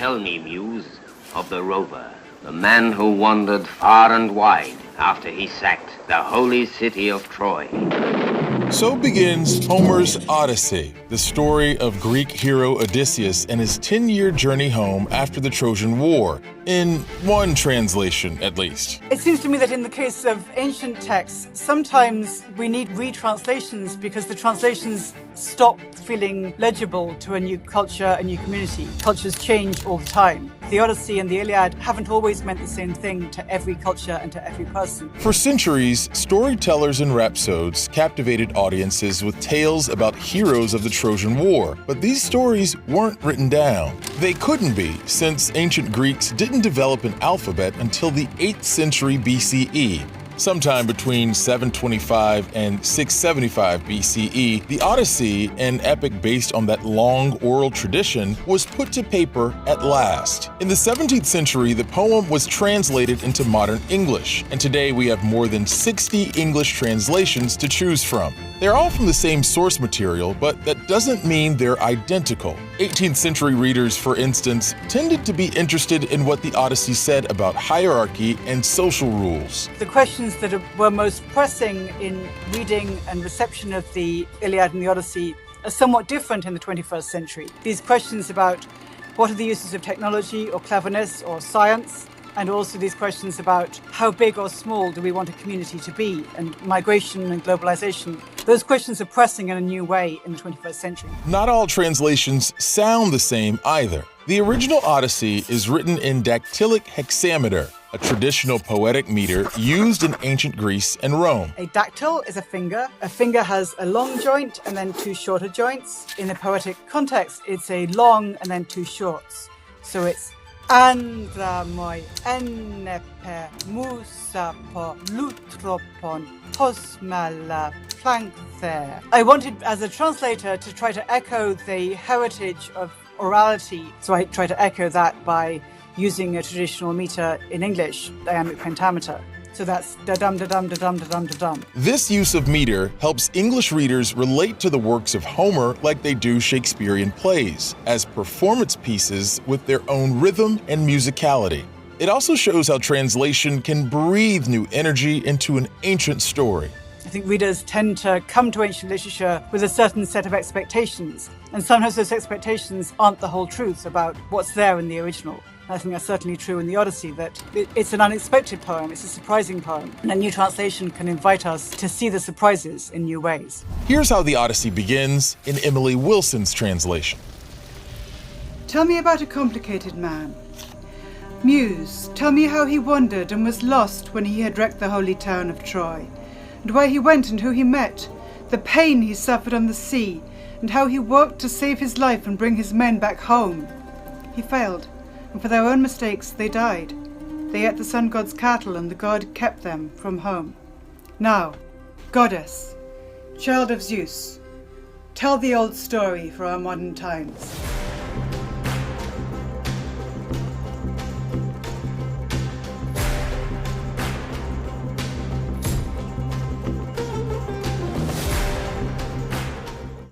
tell me, Muse, of the rover, the man who wandered far and wide after he sacked the holy city of Troy. So begins Homer's Odyssey, the story of Greek hero Odysseus and his 10-year journey home after the Trojan War, in one translation at least. It seems to me that in the case of ancient texts, sometimes we need retranslations because the translations stop feeling legible to a new culture, a new community. Cultures change all the time. The Odyssey and the Iliad haven't always meant the same thing to every culture and to every person. For centuries, storytellers and rhapsodes captivated audiences with tales about heroes of the Trojan War, but these stories weren't written down. They couldn't be, since ancient Greeks didn't develop an alphabet until the 8th century BCE. Sometime between 725 and 675 BCE, the Odyssey, an epic based on that long oral tradition, was put to paper at last. In the 17th century, the poem was translated into modern English, and today we have more than 60 English translations to choose from. They're all from the same source material, but that doesn't mean they're identical. 18th century readers, for instance, tended to be interested in what the Odyssey said about hierarchy and social rules. The questions that were most pressing in reading and reception of the Iliad and the Odyssey are somewhat different in the 21st century. These questions about what are the uses of technology or cleverness or science, and also these questions about how big or small do we want a community to be, and migration and globalization. Those questions are pressing in a new way in the 21st century. Not all translations sound the same either. The original Odyssey is written in dactylic hexameter, a traditional poetic meter used in ancient Greece and Rome. A dactyl is a finger. A finger has a long joint and then two shorter joints. In the poetic context, it's a long and then two shorts. So it's Andramoi ennepe musapo lutropon posmala plankther. I wanted, as a translator, to try to echo the heritage of orality. So I try to echo that by using a traditional meter in English, iambic pentameter. So that's da-dum, da-dum, da-dum, da-dum, da-dum. This use of meter helps English readers relate to the works of Homer like they do Shakespearean plays, as performance pieces with their own rhythm and musicality. It also shows how translation can breathe new energy into an ancient story. I think readers tend to come to ancient literature with a certain set of expectations, and sometimes those expectations aren't the whole truth about what's there in the original. I think that's certainly true in the Odyssey, that it's an unexpected poem, it's a surprising poem, and a new translation can invite us to see the surprises in new ways. Here's how the Odyssey begins in Emily Wilson's translation. Tell me about a complicated man. Muse, tell me how he wandered and was lost when he had wrecked the holy town of Troy, and where he went and who he met, the pain he suffered on the sea, and how he worked to save his life and bring his men back home. He failed, and for their own mistakes they died. They ate the sun god's cattle, and the god kept them from home. Now, goddess, child of Zeus, tell the old story for our modern times.